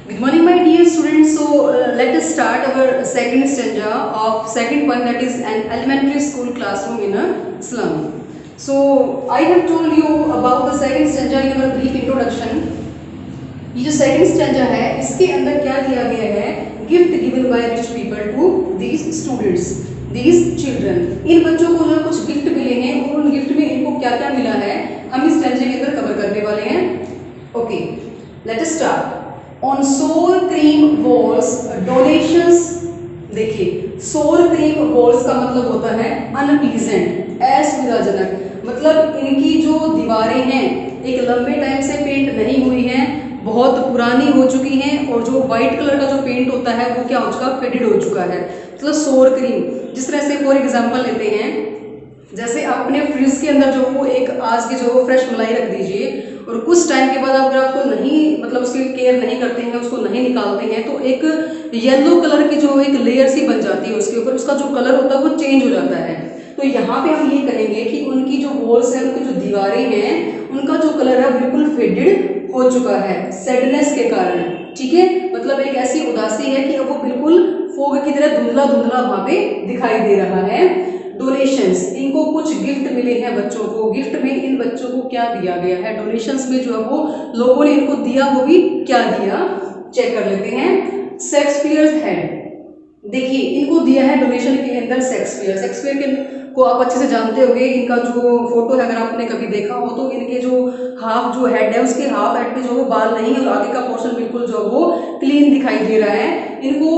Good morning, my dear students. So let us start our second stanza of second poem, that is an elementary school classroom in a slum. So I have told you about the second stanza in our brief introduction. ये जो second stanza है इसके अंदर क्या दिया गया है, gift given by rich people to these students, these children. इन बच्चों को जो कुछ गिफ्ट मिले हैं और उन गिफ्ट में इनको क्या क्या मिला है हम इस स्टैंजे के अंदर कवर करने वाले हैं। Okay, let us start. On सोर क्रीम वॉल्स डोनेशंस। देखिए, सोर क्रीम वॉल्स का मतलब होता है अनप्लीजेंट, असुविधाजनक। मतलब इनकी जो दीवारें हैं एक लंबे टाइम से पेंट नहीं हुई हैं, बहुत पुरानी हो चुकी हैं और जो वाइट कलर का जो पेंट होता है वो क्या हो चुका, फेडेड हो चुका है। मतलब सोर क्रीम, जिस तरह से फॉर एग्जांपल लेते हैं, जैसे आप अपने फ्रिज के अंदर जो वो एक आज की जो वो फ्रेश मलाई रख दीजिए और कुछ टाइम के बाद अगर आप उसको नहीं मतलब उसकी केयर नहीं करते हैं, उसको नहीं निकालते हैं तो एक येलो कलर की जो एक लेयर सी बन जाती है उसके ऊपर, उसका जो कलर होता है वो चेंज हो जाता है। तो यहाँ पे हम ये कहेंगे कि उनकी जो वॉल्स है, उनकी जो दीवारें हैं, उनका जो कलर है बिल्कुल फेडेड हो चुका है सैडनेस के कारण। ठीक है, मतलब एक ऐसी उदासी है कि अब वो बिल्कुल फोग की तरह धुंधला धुंधला वहां पे दिखाई दे रहा है। डोनेशंस, इनको कुछ गिफ्ट मिले हैं बच्चों को। गिफ्ट में इन बच्चों को क्या दिया गया है, डोनेशंस में जो है वो लोगों ने इनको दिया, वो भी क्या दिया, चेक कर लेते हैं। शेक्सपियर है, देखिए इनको दिया है डोनेशन के अंदर शेक्सपियर। शेक्सपियर के को आप अच्छे से जानते होंगे, इनका जो फोटो है अगर आपने कभी देखा हो तो इनके जो हाफ जो हेड है उसके हाफ हेड पे जो वो बाल नहीं है और आगे का पोर्शन बिल्कुल जो वो क्लीन दिखाई दे रहा है। इनको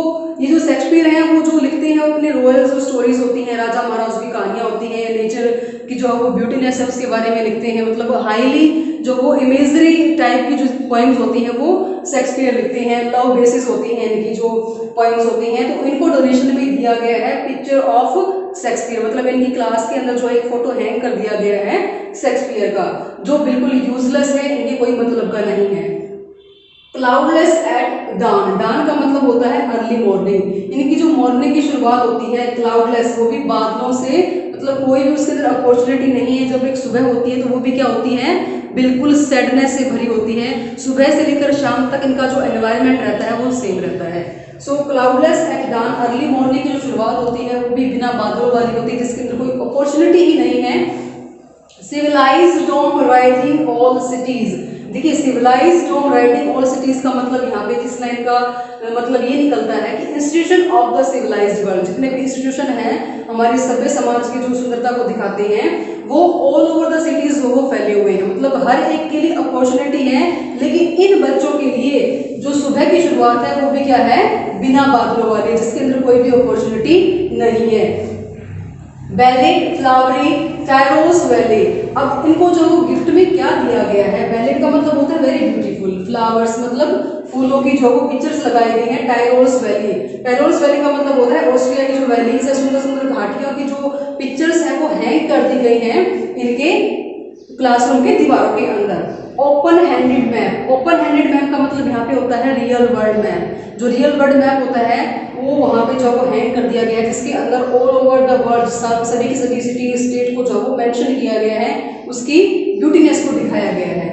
ये जो शेक्सपियर है वो जो लिखते हैं अपने रॉयल जो स्टोरीज होती हैं, राजा महाराज की कहानियां होती हैं, नेचर की जो वो ब्यूटीनेस है उसके बारे में लिखते हैं। मतलब हाईली जो वो इमेजरी टाइप की जो पोइम्स होती हैं वो शेक्सपियर लिखते हैं। लव बेसिस होती हैं इनकी जो पोइम्स होती हैं। तो इनको डोनेशन में दिया गया है पिक्चर ऑफ शेक्सपियर। मतलब इनकी क्लास के अंदर जो एक फोटो हैंग कर दिया गया है शेक्सपियर का, जो बिल्कुल यूजलेस है, इनके कोई मतलब का नहीं है। क्लाउडलेस एट डान, डान का मतलब होता है अर्ली मॉर्निंग। इनकी जो मॉर्निंग की शुरुआत होती है क्लाउडलेस, वो भी बादलों से, मतलब कोई भी उसके अंदर अपॉर्चुनिटी नहीं है। जब एक सुबह होती है तो वो भी क्या होती है, बिल्कुल सैडनेस से भरी होती है। सुबह से लेकर शाम तक इनका जो एनवायरनमेंट रहता है वो सेम रहता है। सो क्लाउडलेस एट डान, अर्ली मॉर्निंग की जो शुरुआत होती है वो भी बिना बादलों वाली होती है, जिसके अंदर कोई अपॉर्चुनिटी ही नहीं है। सिविलाइज्ड डोम राइडिंग ऑल सिटीज। देखिए, सिविलाइज्ड डोम राइडिंग ऑल सिटीज का मतलब यहाँ पे जिस लाइन का मतलब ये निकलता है कि institution of the civilized world, जितने भी इंस्टीट्यूशन हैं हमारे सभ्य समाज की जो सुंदरता को दिखाते हैं वो ऑल ओवर द सिटीज वो फैले हुए हैं। मतलब हर एक के लिए अपॉर्चुनिटी है, लेकिन इन बच्चों के लिए जो सुबह की शुरुआत है वो भी क्या है, बिना बादलों वाली, जिसके अंदर कोई भी अपॉर्चुनिटी नहीं है। वैलेट फ्लावरी टायरोस वैली। अब इनको जो गिफ्ट में क्या दिया गया है, वैलेट का मतलब होता है वेरी ब्यूटीफुल, फ्लावर्स मतलब फूलों की जो वो पिक्चर्स लगाई गई हैं। टायरोस वैली, टायरोस वैली का मतलब होता है ऑस्ट्रिया की जो वैलीज है, सुंदर सुंदर घाटियों की जो पिक्चर्स है वो हैंग कर दी गई हैं इनके क्लासरूम के दीवारों के अंदर। Open handed map, open handed map का मतलब यहाँ पे होता है रियल वर्ल्ड मैप। जो रियल वर्ल्ड मैप होता है वो वहाँ पे जो वो हैंग कर दिया गया है, जिसके अंदर ऑल ओवर द वर्ल्ड सभी की सभी सिटी स्टेट को जो वो मेंशन किया गया है, उसकी ब्यूटीनेस को दिखाया गया है।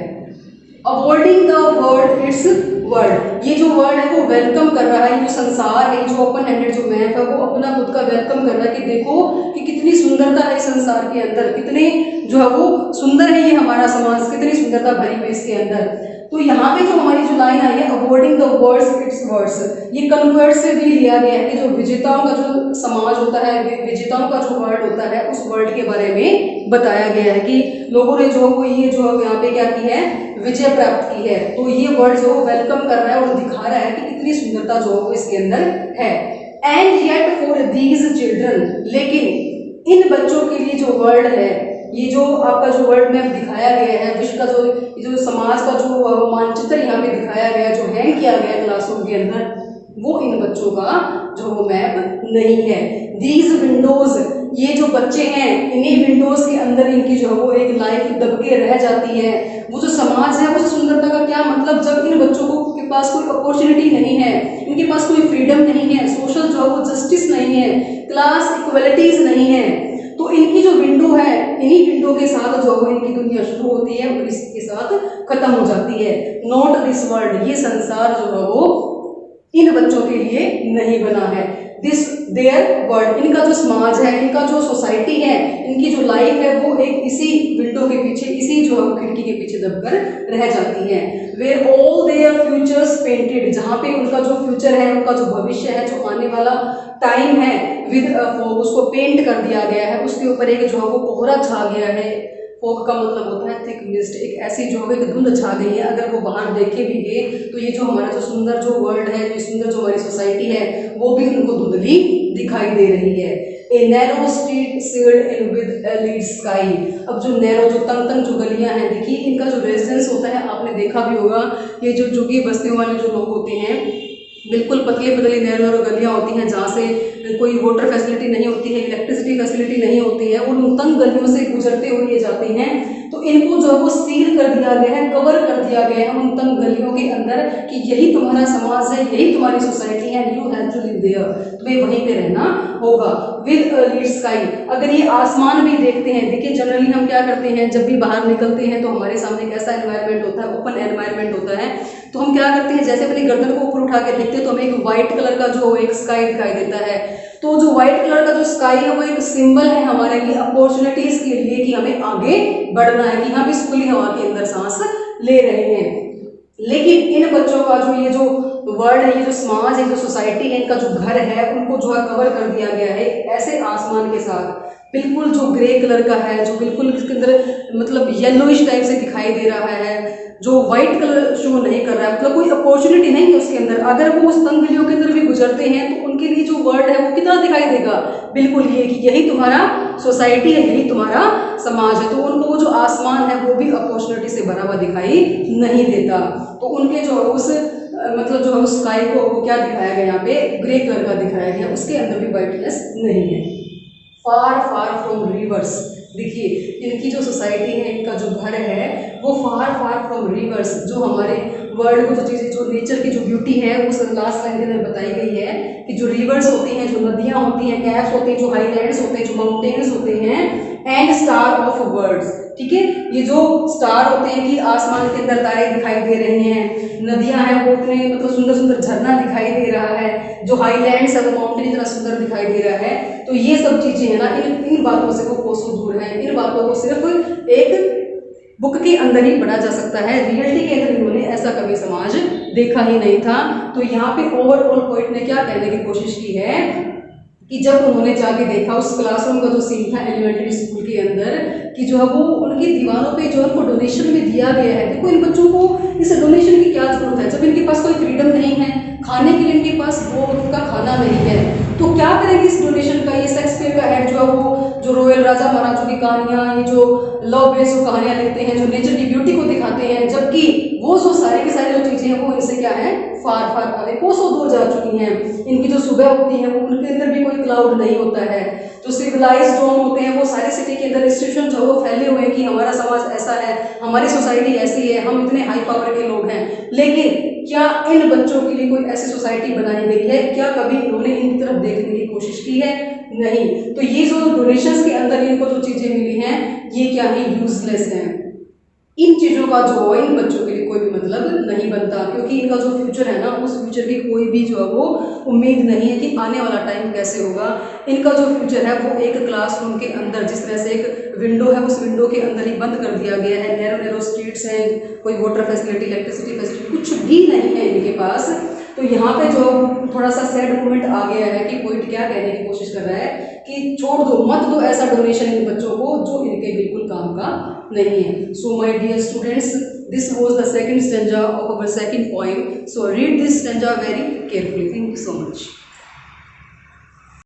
Awarding the world it's world, ये जो वर्ल्ड है वो वेलकम कर रहा है, ये जो संसार है, जो ओपन हैंडेड जो मैप है वो अपना खुद का वेलकम कर रहा है कि देखो कि कितनी सुंदरता है संसार के अंदर, कितने जो है वो सुंदर है ये हमारा समाज, कितनी सुंदरता भरी हुई इसके अंदर। तो यहाँ पे जो हमारी जो लाइन आई है awarding the words it's words, ये कन्वर्ट से भी लिया गया है कि जो विजेताओं का जो समाज होता है, विजेताओं का जो वर्ल्ड होता है, उस वर्ल्ड के बारे में बताया गया है कि लोगों ने जो वो ये जो यहाँ पे क्या की है, विजय प्राप्त की है। तो ये वर्ड जो वेलकम कर रहा है और दिखा रहा है कि कितनी सुंदरता जो इसके अंदर है। And yet for these children, लेकिन इन बच्चों के लिए जो वर्ल्ड है, ये जो आपका जो वर्ल्ड मैप दिखाया गया है, विश्व का जो समाज का जो मानचित्र यहाँ पे दिखाया गया है, जो हैंग किया गया है क्लासरूम के अंदर, वो इन बच्चों का जो वो मैप नहीं है। दीज विंडोज, ये जो बच्चे हैं इन्हीं विंडोज के अंदर इनकी जो वो एक लाइफ दब के रह जाती है। वो जो समाज है वो सुंदरता का क्या मतलब, जब इन बच्चों को के पास कोई अपॉर्चुनिटी नहीं है, इनके पास कोई फ्रीडम नहीं है, सोशल जो वो जस्टिस नहीं है, क्लास इक्वलिटीज नहीं है, तो इनकी जो विंडो है, इन्हीं विंडो के साथ जो इनकी दुनिया शुरू होती है और इसके साथ खत्म हो जाती है। नॉट दिस वर्ल्ड, ये संसार जो है वो इन बच्चों के लिए नहीं बना है। दिस देयर वर्ल्ड, इनका जो समाज है, इनका जो सोसाइटी है, इनकी जो लाइफ है वो एक इसी विंडो के पीछे, इसी जो खिड़की के पीछे दबकर रह जाती है। Where all their futures painted, जहाँ पे उनका जो फ्यूचर है, उनका जो भविष्य है, जो आने वाला टाइम है, विद उसको पेंट कर दिया गया है, उसके ऊपर एक जो है वो कोहरा छा गया है। फॉग का मतलब होता है थिक मिस्ट, एक ऐसी जो है एक धुंध छा गई है। अगर वो बाहर देखे भी गए तो ये जो हमारा जो सुंदर जो वर्ल्ड है, जो सुंदर जो हमारी सोसाइटी है, वो भी उनको धुंधली दिखाई दे रही है। A narrow street sealed in with a lead sky, अब जो नैरो जो तंग जो गलियां हैं, देखिए इनका जो रेजिडेंस होता है, आपने देखा भी होगा, ये जो झुग्गी बस्तियों वाले जो लोग होते हैं, बिल्कुल पतली पतली नैरो गलियां होती हैं, जहाँ से कोई वाटर फैसिलिटी नहीं होती है, इलेक्ट्रिसिटी फैसिलिटी नहीं होती है, उन तंग गलियों से गुजरते हुए ये जाते हैं। तो इनको जो है वो सील कर दिया गया है, कवर कर दिया गया है उन तंग गलियों के अंदर कि यही तुम्हारा समाज है, यही तुम्हारी सोसाइटी है, you have to live there, तुम्हें वहीं पे रहना होगा। विद लीड स्काई, अगर ये आसमान भी देखते हैं, देखिए जनरली हम क्या करते हैं, जब भी बाहर निकलते हैं तो हमारे सामने कैसा एनवायरनमेंट होता है, ओपन एनवायरनमेंट होता है, तो हम क्या करते हैं, जैसे अपनी गर्दन को ऊपर उठा के देखते हैं तो हमें एक व्हाइट कलर का जो एक स्काई दिखाई देता है। तो जो व्हाइट कलर का जो स्काई है वो एक सिंबल है हमारे लिए अपॉर्चुनिटीज के लिए कि हमें आगे बढ़ना है, कि हम इस खुली हवा के अंदर सांस ले रहे हैं। लेकिन इन बच्चों का जो ये जो वर्ल्ड है, ये जो समाज है, जो सोसाइटी है, इनका जो घर है, उनको जो है कवर कर दिया गया है ऐसे आसमान के साथ, बिल्कुल जो ग्रे कलर का है, जो बिल्कुल इसके अंदर मतलब येलोइश टाइप से दिखाई दे रहा है, जो व्हाइट कलर शो नहीं कर रहा है, मतलब कोई अपॉर्चुनिटी नहीं है उसके अंदर। अगर वो उस तंग गलियों के अंदर भी गुजरते हैं तो उनके लिए जो वर्ल्ड है वो कितना दिखाई देगा, बिल्कुल ये कि यही तुम्हारा सोसाइटी है, यही तुम्हारा समाज है। तो उनको वो जो आसमान है वो भी अपॉर्चुनिटी से भरा हुआ दिखाई नहीं देता। तो उनके जो उस मतलब जो उस स्काई को वो क्या दिखाया गया, यहाँ पे ग्रे कलर का दिखाया गया, उसके अंदर भी वाइटनेस नहीं है। फार फार फ्रॉम रिवर्स, देखिए इनकी जो सोसाइटी है, इनका जो घर है वो फार फार फ्रॉम रिवर्स, जो हमारे वर्ल्ड को जो चीज़ें, जो नेचर की जो ब्यूटी है उस लास्ट लाइन के अंदर बताई गई है कि जो रिवर्स होती हैं, जो नदियाँ होती हैं, कैप्स होते हैं, जो हाईलैंड्स होते हैं, जो माउंटेन्स होते हैं, एंड स्टार ऑफ वर्ड्स, ठीक है, ये जो स्टार होते हैं कि आसमान के अंदर तारे दिखाई दे रहे हैं, नदियां हैं वो इतने मतलब सुंदर सुंदर झरना दिखाई दे रहा है, जो हाईलैंड्स है वो माउंटेन इतना सुंदर दिखाई दे रहा है। तो ये सब चीजें हैं ना, इन बातों से वो कोसों दूर है। इन बातों को सिर्फ एक बुक के अंदर ही पढ़ा जा सकता है, रियलिटी के अंदर इन्होंने ऐसा कभी समाज देखा ही नहीं था। तो यहाँ पे ओवरऑल पोइट ने क्या कहने की कोशिश की है कि जब उन्होंने जाके देखा उस क्लासरूम का जो सीन था एलिमेंट्री स्कूल के अंदर, कि जो है वो उनकी दीवारों पे जो उनको डोनेशन भी दिया गया है। देखो इन बच्चों को इस डोनेशन की क्या जरूरत है, जब इनके पास कोई फ्रीडम नहीं है, खाने के लिए इनके पास वो उनका खाना नहीं है, तो क्या करेंगे इस डोनेशन का। ये शेक्सपियर का हेड जो है वो जो रॉयल राजा महाराजों की कहानियाँ, ये जो लव बेस्ड जो कहानियाँ लिखते हैं, जो नेचर की ब्यूटी को दिखाते हैं, जबकि वो जो सारी की सारी जो चीज़ें हैं वो इनसे क्या है, फार फार अवे कोसों दूर जा चुकी हैं। इनकी जो सुबह होती है वो उनके अंदर भी कोई क्लाउड नहीं होता है। जो सिविलाइज्ड जोन होते हैं वो सारे सिटी के अंदर इंस्टीट्यूशन जो वो फैले हुए हैं कि हमारा समाज ऐसा है, हमारी सोसाइटी ऐसी है, हम इतने हाई पावर के लोग हैं। लेकिन क्या इन बच्चों के लिए कोई ऐसी सोसाइटी बनाई गई है? क्या कभी इन्होंने इनकी तरफ देखने की कोशिश की है? नहीं। तो ये जो डोनेशंस के अंदर इनको जो चीज़ें मिली हैं ये क्या है, यूजलेस हैं। इन चीज़ों का जो इन बच्चों के लिए कोई भी मतलब नहीं बनता, क्योंकि इनका जो फ्यूचर है ना, उस फ्यूचर की कोई भी जो है वो उम्मीद नहीं है कि आने वाला टाइम कैसे होगा। इनका जो फ्यूचर है वो एक क्लासरूम के अंदर, जिस तरह से एक विंडो है उस विंडो के अंदर ही बंद कर दिया गया है। नैरो नैरो स्ट्रीट्स हैं, कोई वाटर फैसिलिटी, इलेक्ट्रिसिटी फैसिलिटी कुछ भी नहीं है इनके पास। तो यहाँ पे जो थोड़ा सा सैड मोमेंट आ गया है कि पोइट क्या कहने की कोशिश कर रहा है कि छोड़ दो, मत दो ऐसा डोनेशन इन बच्चों को जो इनके बिल्कुल काम का नहीं है। So my dear students, this was the second stanza of our second poem. So read this stanza very carefully. Thank you so much.